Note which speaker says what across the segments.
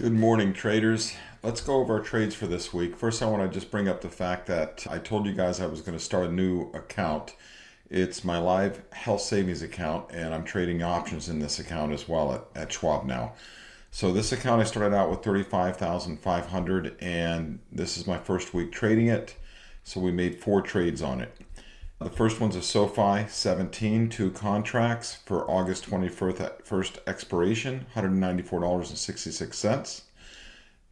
Speaker 1: Good morning, traders. Let's go over our trades for this week. First, I want to just bring up the fact that I told you guys I was going to start a new account. It's my live health savings account, and I'm trading options in this account as well at Schwab now. So this account, I started out with $35,500, and this is my first week trading it. So we made 4 trades on it. The first one's a SOFI 17, 2 contracts for August 21st expiration, $194.66.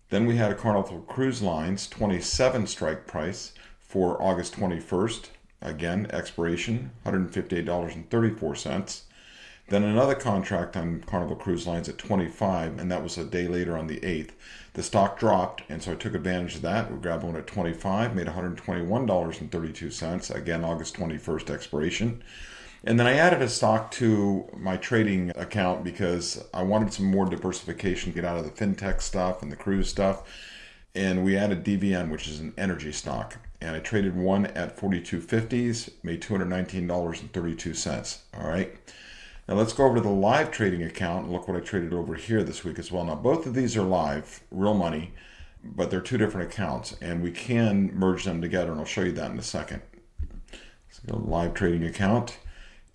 Speaker 1: Then we had a Carnival Cruise Lines 27 strike price for August 21st, again expiration, $158.34. Then another contract on Carnival Cruise Lines at 25, and that was a day later on the 8th. The stock dropped, and so I took advantage of that. We grabbed one at 25, made $121.32, again August 21st expiration. And then I added a stock to my trading account because I wanted some more diversification, get out of the fintech stuff and the cruise stuff. And we added DVN, which is an energy stock. And I traded one at 42.50s, made $219.32. All right. Now let's go over to the live trading account and look what I traded over here this week as well. Now both of these are live, real money, but they're 2 different accounts, and we can merge them together, and I'll show you that in a second. Let's go to the live trading account.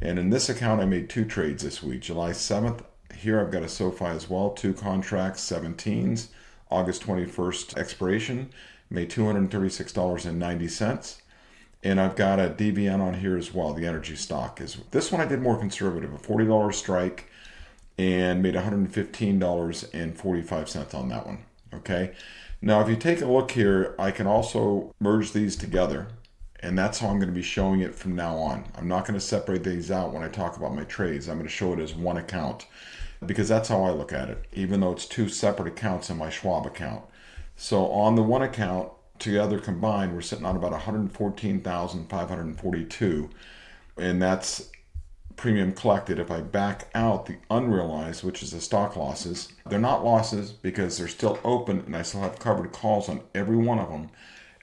Speaker 1: And in this account, I made 2 trades this week. July 7th, here I've got a SOFI as well, 2 contracts, 17s, August 21st expiration, made $236.90. And I've got a DVN on here as well, the energy stock. This one I did more conservative, a $40 strike, and made $115.45 on that one, okay? Now, if you take a look here, I can also merge these together, and that's how I'm going to be showing it from now on. I'm not going to separate these out when I talk about my trades. I'm going to show it as one account because that's how I look at it, even though it's 2 separate accounts in my Schwab account. So on the one account, together combined, we're sitting on about 114,542, and that's premium collected. If I back out the unrealized, which is the stock losses, they're not losses because they're still open, and I still have covered calls on every one of them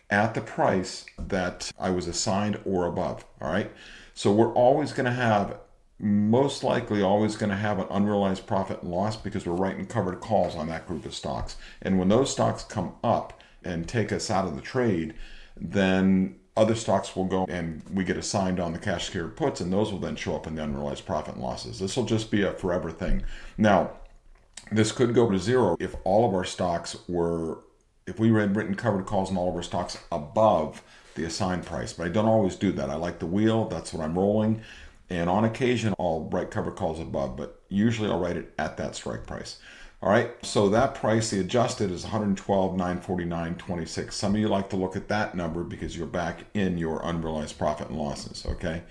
Speaker 1: at the price that I was assigned or above. All right, so we're always going to have, most likely always going to have, an unrealized profit and loss because we're writing covered calls on that group of stocks. And when those stocks come up and take us out of the trade, then other stocks will go and we get assigned on the cash secured puts, and those will then show up in the unrealized profit and losses. This will just be a forever thing. Now, this could go to zero if all of our stocks were, if we had written covered calls on all of our stocks above the assigned price, but I don't always do that. I like the wheel, that's what I'm rolling, and on occasion I'll write covered calls above, but usually I'll write it at that strike price. All right, so that price, the adjusted, is $112,949.26. Some of you like to look at that number because you're back in your unrealized profit and losses, okay?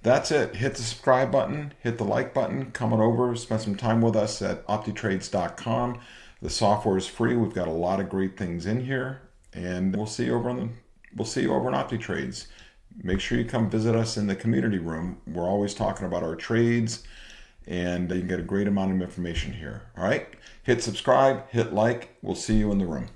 Speaker 1: That's it. Hit the subscribe button, hit the like button, come on over, spend some time with us at optitrades.com. The software is free. We've got a lot of great things in here, and we'll see you over in OptiTrades. Make sure you come visit us in the community room. We're always talking about our trades, and you can get a great amount of information here. All right, hit subscribe, hit like. We'll see you in the room.